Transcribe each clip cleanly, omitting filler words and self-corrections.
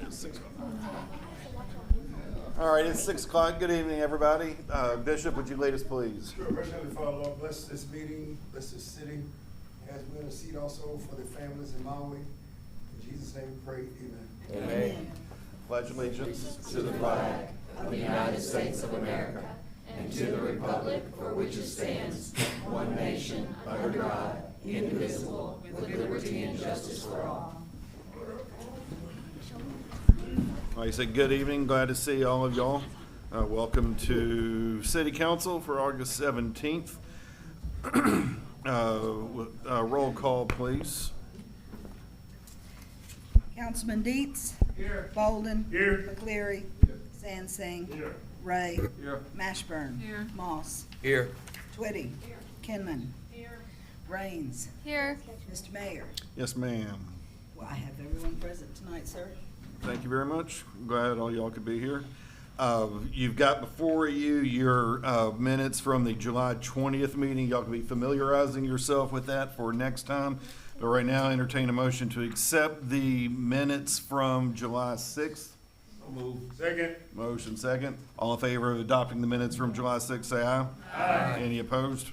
is 6 o'clock. All right, it's 6 o'clock. Good evening, everybody. Bishop, would you lead us, please? Sure, Heavenly Father, Lord, bless this meeting, bless this city, as we intercede also for the families in Maui. In Jesus' name we pray, amen. Amen. Pledge allegiance To the flag of the United States of America and to the republic for which it stands, one nation, under God, indivisible, with liberty and justice for all. Like I said, good evening. Glad to see all of y'all. Welcome to City Council for August 17th. Roll call, please. Councilman Dietz. Here. Bolden. Here. McCleary. Sansing. Here. Ray. Here. Mashburn. Moss. Here. Twitty. Kinman. Raines. Here. Mr. Mayor. Yes, ma'am. Well, I have everyone present tonight, sir. Thank you very much. Glad all y'all could be here. You've got before you your minutes from the July 20th meeting. Y'all can be familiarizing yourself with that for next time. But right now, entertain a motion to accept the minutes from July 6th. Second. Motion second. All in favor of adopting the minutes from July 6th, say aye. Aye. Any opposed?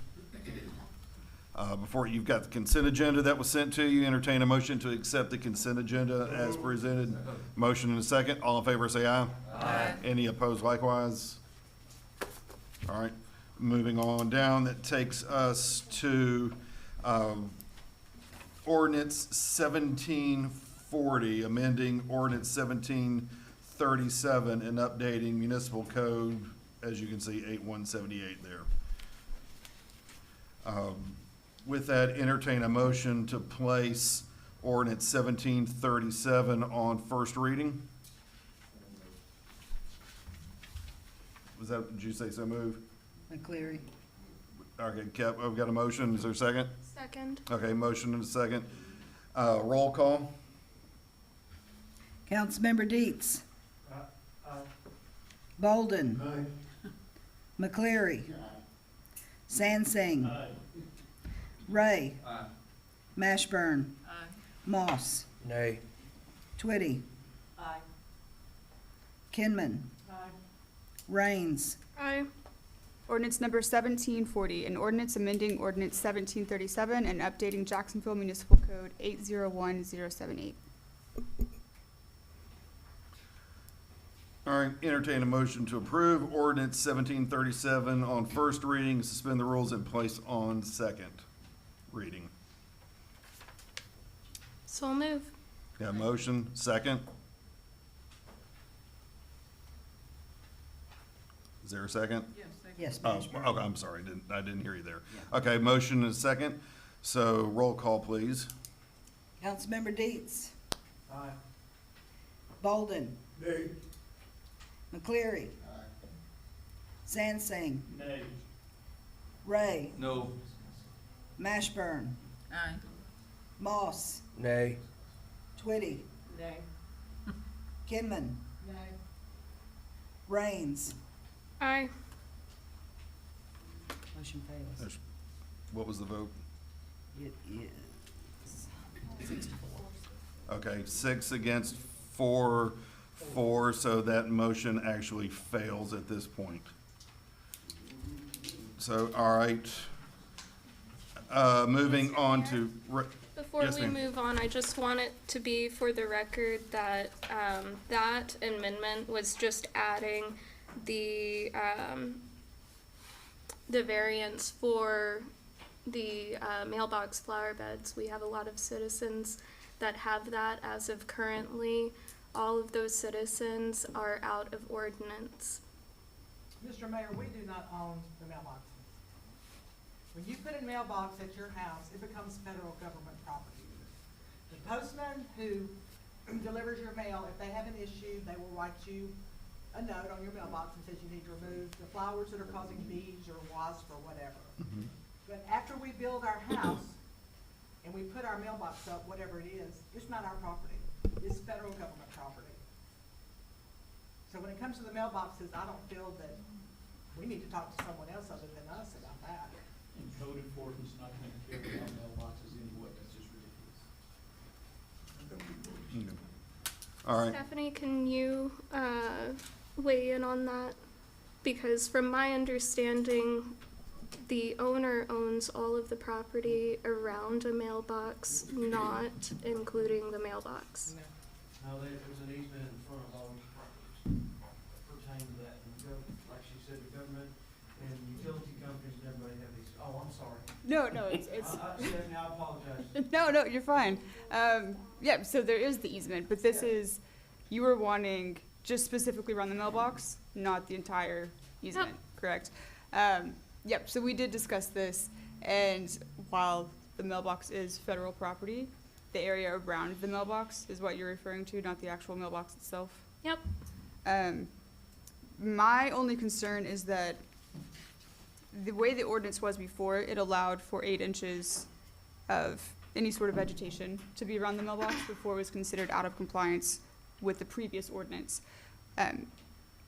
Before, you've got the consent agenda that was sent to you. Entertain a motion to accept the consent agenda as presented. Motion and a second. All in favor, say aye. Aye. Any opposed likewise? All right, moving on down, that takes us to ordinance 1740, amending ordinance 1737 and updating municipal code, as you can see, 8178 there. With that, entertain a motion to place ordinance 1737 on first reading. Was that, did you say so move? McCleary. Okay, Kev, I've got a motion. Is there a second? Second. Okay, motion and a second. Roll call. Councilmember Dietz. Bolden. Aye. McCleary. Sansing. Ray. Mashburn. Moss. Nay. Twitty. Kinman. Raines. Aye. Ordinance number 1740, an ordinance amending ordinance 1737 and updating Jacksonville Municipal Code 801078. All right, entertain a motion to approve ordinance 1737 on first reading, suspend the rules and place on second reading. So move. Got a motion, second? Is there a second? Yes, Oh, Mashburn. okay, I'm sorry, I didn't hear you there. Okay, motion and a second, so roll call, please. Councilmember Dietz. Aye. Bolden. Nay. McCleary. Sansing. Nay. Ray. No. Mashburn. Moss. Nay. Twitty. Kinman. Raines. Aye. Motion fails. What was the vote? It is 6 to 4. Okay, 6 against 4, so that motion actually fails at this point. So, all right. Moving on to, Before Yes, we ma'am. move on, I just want it to be for the record that that amendment was just adding the variance for the mailbox flower beds. We have a lot of citizens that have that as of currently. All of those citizens are out of ordinance. Mr. Mayor, we do not own the mailboxes. When you put a mailbox at your house, it becomes federal government property. The postman who delivers your mail, if they have an issue, they will write you a note on your mailbox and says you need to remove the flowers that are causing bees or wasps or whatever. But after we build our house and we put our mailbox up, whatever it is, it's not our property. It's federal government property. So when it comes to the mailboxes, I don't feel that we need to talk to someone else other than us about that. And code enforcement's not gonna carry out mailboxes anyway, that's just ridiculous. All right. Stephanie, can you weigh in on that? Because from my understanding, the owner owns all of the property around a mailbox, not including the mailbox. No, there's an easement in front of all these properties pertaining to that, and the government, like she said, the government and utility companies and everybody have these, oh, I'm sorry. No, it's, Stephanie, I apologize. no, you're fine. Yeah, so there is the easement, but this is, you were wanting just specifically around the mailbox, not the entire easement, correct? Yep, so we did discuss this, and while the mailbox is federal property, the area around the mailbox is what you're referring to, not the actual mailbox itself. Yep. My only concern is that the way the ordinance was before, it allowed for 8 inches of any sort of vegetation to be around the mailbox before it was considered out of compliance with the previous ordinance. I'm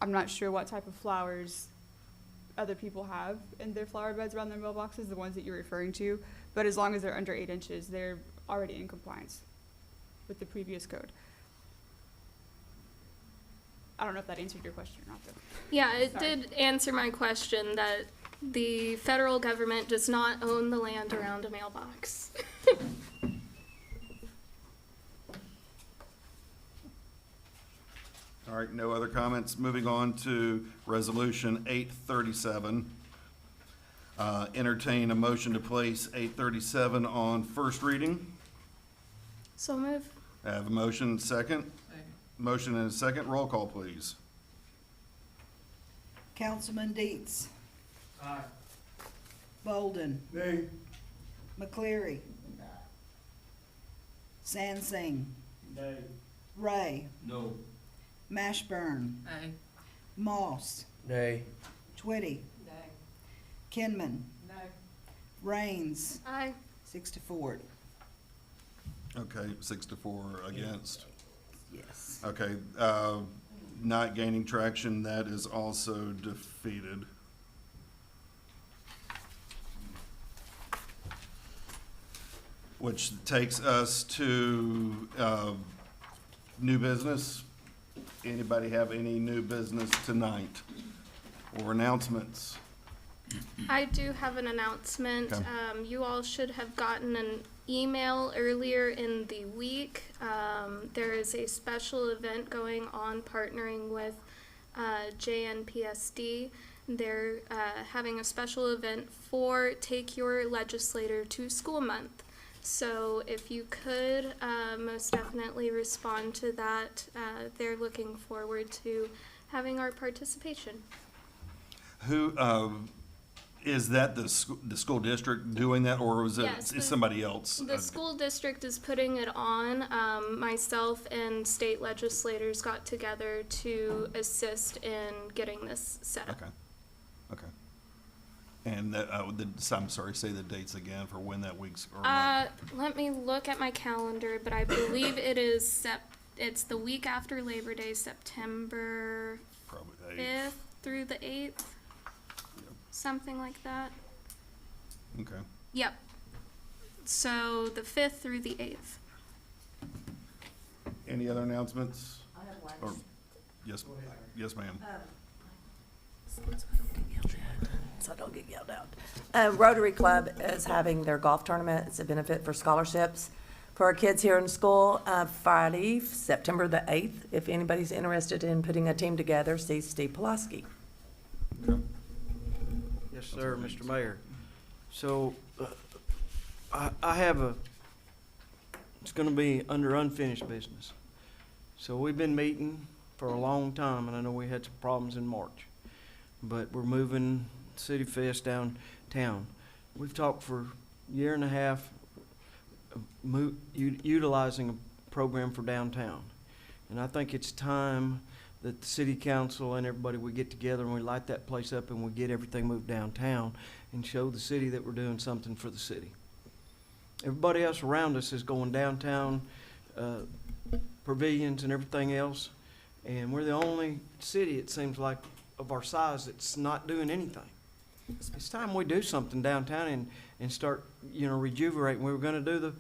not sure what type of flowers other people have in their flower beds around their mailboxes, the ones that you're referring to, but as long as they're under 8 inches, they're already in compliance with the previous code. I don't know if that answered your question or not, though. Yeah, it Sorry. did answer my question that the federal government does not own the land around a mailbox. All right, no other comments. Moving on to Resolution 837. Entertain a motion to place 837 on first reading. So move. I have a motion, second. Motion and a second. Roll call, please. Councilman Deets, Aye. Bolden, Nay. McCleary, Sansing, Nay. Ray, No. Mashburn, Moss, Nay. Twitty, Kinman, No. Raines, Aye. 6-4. Okay, 6-4 against. Yes. Okay, not gaining traction, that is also defeated. Which takes us to, new business. Anybody have any new business tonight or announcements? I do have an announcement. Okay. You all should have gotten an email earlier in the week. There is a special event going on partnering with JNPSD. They're having a special event for Take Your Legislator to School Month. So if you could most definitely respond to that, they're looking forward to having our participation. Who, is that the school district doing that, or was it Yes, is somebody else? The school district is putting it on. Myself and state legislators got together to assist in getting this set up. Okay, okay. And that, I'm sorry, say the dates again for when that week's, or not. Let me look at my calendar, but I believe it is it's the week after Labor Day, September Probably 5th through the 8th, something like that. Okay. Yep. So the 5th through the 8th. Any other announcements? I have one. Or, yes, yes, ma'am. So I don't get yelled out. Rotary Club is having their golf tournament. It's a benefit for scholarships for our kids here in school. Friday, September the 8th. If anybody's interested in putting a team together, see Steve Pulaski. Okay. Yes, sir, Mr. Mayor. So, I have it's gonna be under unfinished business. So we've been meeting for a long time, and I know we had some problems in March. But we're moving City Fest downtown. We've talked for a year and a half, utilizing a program for downtown. And I think it's time that the city council and everybody, we get together and we light that place up and we get everything moved downtown and show the city that we're doing something for the city. Everybody else around us is going downtown, pavilions and everything else. And we're the only city, it seems like, of our size that's not doing anything. It's time we do something downtown and start, rejuvenating. We were gonna do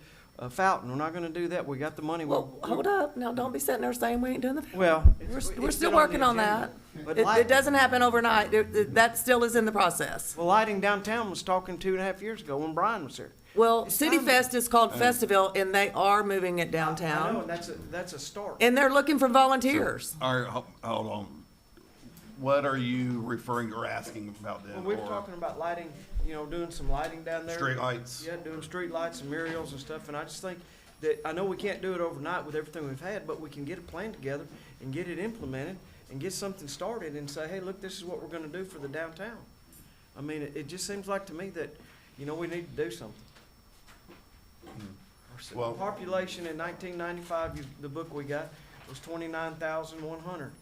Fountain. We're not gonna do that. We got the money. Well, hold up. Now, don't be sitting there saying we ain't doing the. Well, We're still working on that. But It doesn't happen overnight. That still is in the process. Well, lighting downtown was talking 2.5 years ago when Brian was here. Well, It's City time. Fest is called Festivale, and they are moving it I know, downtown. and that's a start. And they're looking for volunteers. All right, hold on. What are you referring or asking about then? Well, we were Or talking about lighting, doing some lighting down there. Street lights? Yeah, doing street lights and murals and stuff, and I just think that, I know we can't do it overnight with everything we've had, but we can get a plan together and get it implemented and get something started and say, hey, look, this is what we're gonna do for the downtown. I mean, it just seems like to me that, we need to do something. Well- Population in 1995, the book we got was 29,100.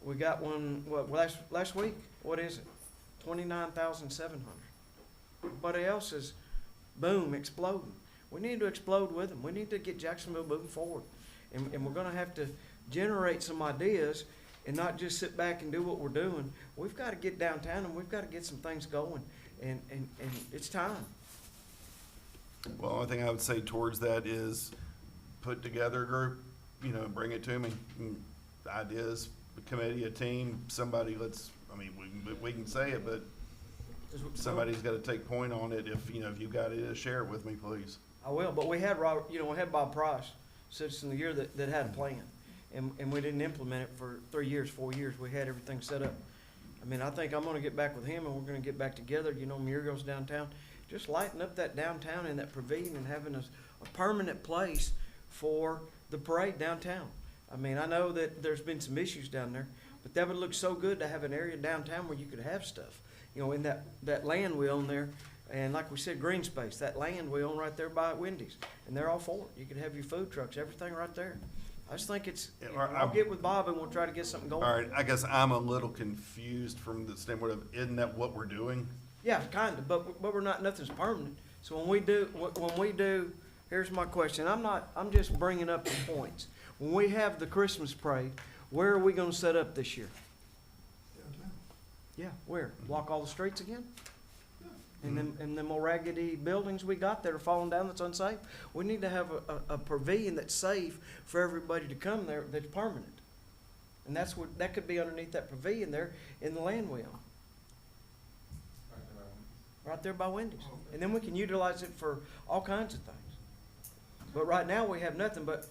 We got one, last week? What is it? 29,700. Everybody else is, boom, exploding. We need to explode with them. We need to get Jacksonville moving forward. And we're gonna have to generate some ideas and not just sit back and do what we're doing. We've gotta get downtown and we've gotta get some things going. And it's time. Well, the only thing I would say towards that is put together a group, bring it to me. Ideas, a committee, a team, somebody, we can say it, but somebody's gotta take point on it. If you've got it, share it with me, please. I will, but we had Robert, we had Bob Price, Citizen of the Year, that had a plan. And we didn't implement it for 3 years, 4 years. We had everything set up. I think I'm gonna get back with him and we're gonna get back together, murals downtown. Just lighten up that downtown and that pavilion and having a permanent place for the parade downtown. I know that there's been some issues down there, but that would look so good to have an area downtown where you could have stuff. In that land we own there, and like we said, green space, that land we own right there by Wendy's, and they're all for it. You could have your food trucks, everything right there. I just think I'll get with Bob and we'll try to get something going. All right, I guess I'm a little confused from the standpoint of, isn't that what we're doing? Yeah, kind of, but we're not, nothing's permanent. So when we do, here's my question. I'm just bringing up the points. When we have the Christmas parade, where are we gonna set up this year? Downtown. Yeah, where? Block all the streets again? And them more raggedy buildings we got that are falling down that's unsafe? We need to have a pavilion that's safe for everybody to come there that's permanent. And that could be underneath that pavilion there in the land we own. Right there by Wendy's. And then we can utilize it for all kinds of things. But right now, we have nothing, but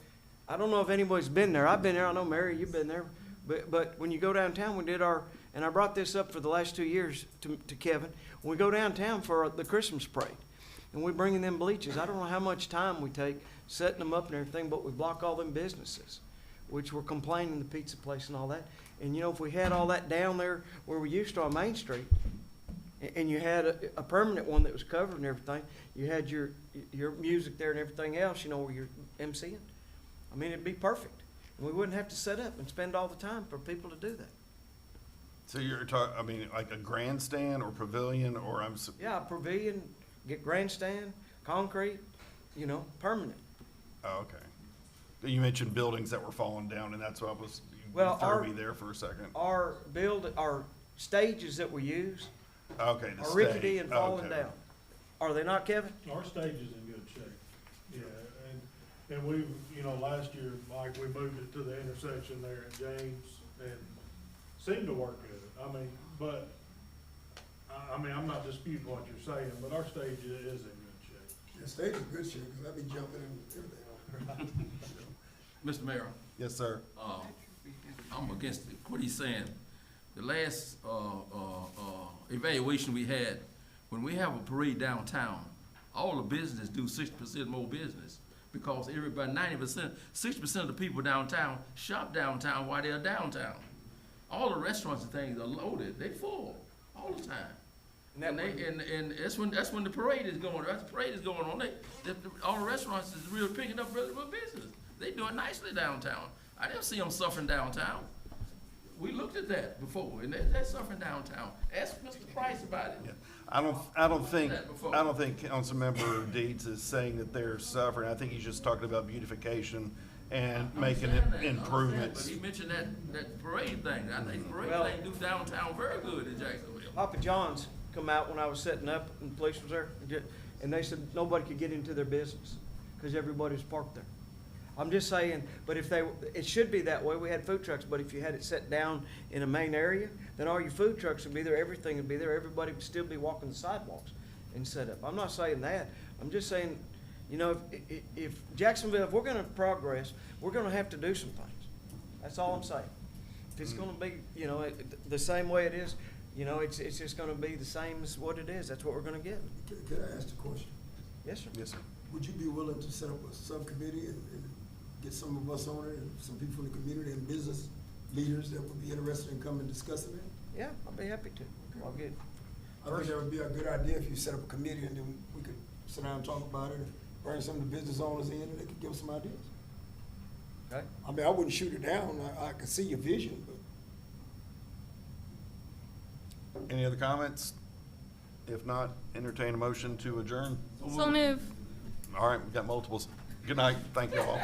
I don't know if anybody's been there. I've been there, I know Mary, you've been there. But when you go downtown, we did and I brought this up for the last 2 years to Kevin, when we go downtown for the Christmas parade, and we bring in them bleachers, I don't know how much time we take setting them up and everything, but we block all them businesses, which were complaining, the pizza place and all that. And if we had all that down there where we used to on Main Street, and you had a permanent one that was covered and everything, you had your music there and everything else, where you're emceeing. It'd be perfect. And we wouldn't have to set up and spend all the time for people to do that. So you're talking, like a grandstand or pavilion, or Yeah, a pavilion, get grandstand, concrete, permanent. Oh, okay. You mentioned buildings that were falling down, and that's why you Well, threw our- me there for a second. Our stages that we use Okay, the are stage. rickety and falling Okay. down. Are they not, Kevin? Our stage is in good shape, yeah, and we've, last year, Mike, we moved it to the intersection there at James and seemed to work good. But, I'm not disputing what you're saying, but our stage is in good shape. The stage is good shape, because I be jumping and everything. Mr. Mayor, Yes, sir. I'm against what he's saying. The last, evaluation we had, when we have a parade downtown, all the business do 60% more business. Because everybody, 60% of the people downtown shop downtown while they're downtown. All the restaurants and things are loaded, they full all the time. And that's when the parade is going. That's the parade is going on. All the restaurants is really picking up really good business. They doing nicely downtown. I didn't see them suffering downtown. We looked at that before, and they're suffering downtown. Ask Mr. Price about it. Yeah. I don't think Councilmember Deeds is saying that they're suffering. I think he's just talking about beautification and making it improvements. But he mentioned that parade thing. I think the parade Well- thing do downtown very good in Jacksonville. Papa John's come out when I was setting up and the police was there, and they said nobody could get into their business because everybody's parked there. I'm just saying, but if it should be that way, we had food trucks, but if you had it set down in a main area, then all your food trucks would be there, everything would be there, everybody would still be walking the sidewalks and set up. I'm not saying that, I'm just saying, you know, if Jacksonville, if we're gonna progress, we're gonna have to do some things. That's all I'm saying. If it's gonna be, you know, the same way it is, you know, it's just gonna be the same as what it is, that's what we're gonna get. Could I ask a question? Yes, sir. Yes, sir. Would you be willing to set up a subcommittee and get some of us on it, and some people in the community and business leaders that would be interested in coming and discussing it? Yeah, I'll be happy to. I'll get, I think that would be a good idea if you set up a committee and then we could sit down and talk about it, and bring some of the business owners in and they could give us some ideas. okay? I mean, I wouldn't shoot it down, I could see your vision, but. Any other comments? If not, entertain a motion to adjourn. So move. All right, we've got multiples. Good night, thank you all.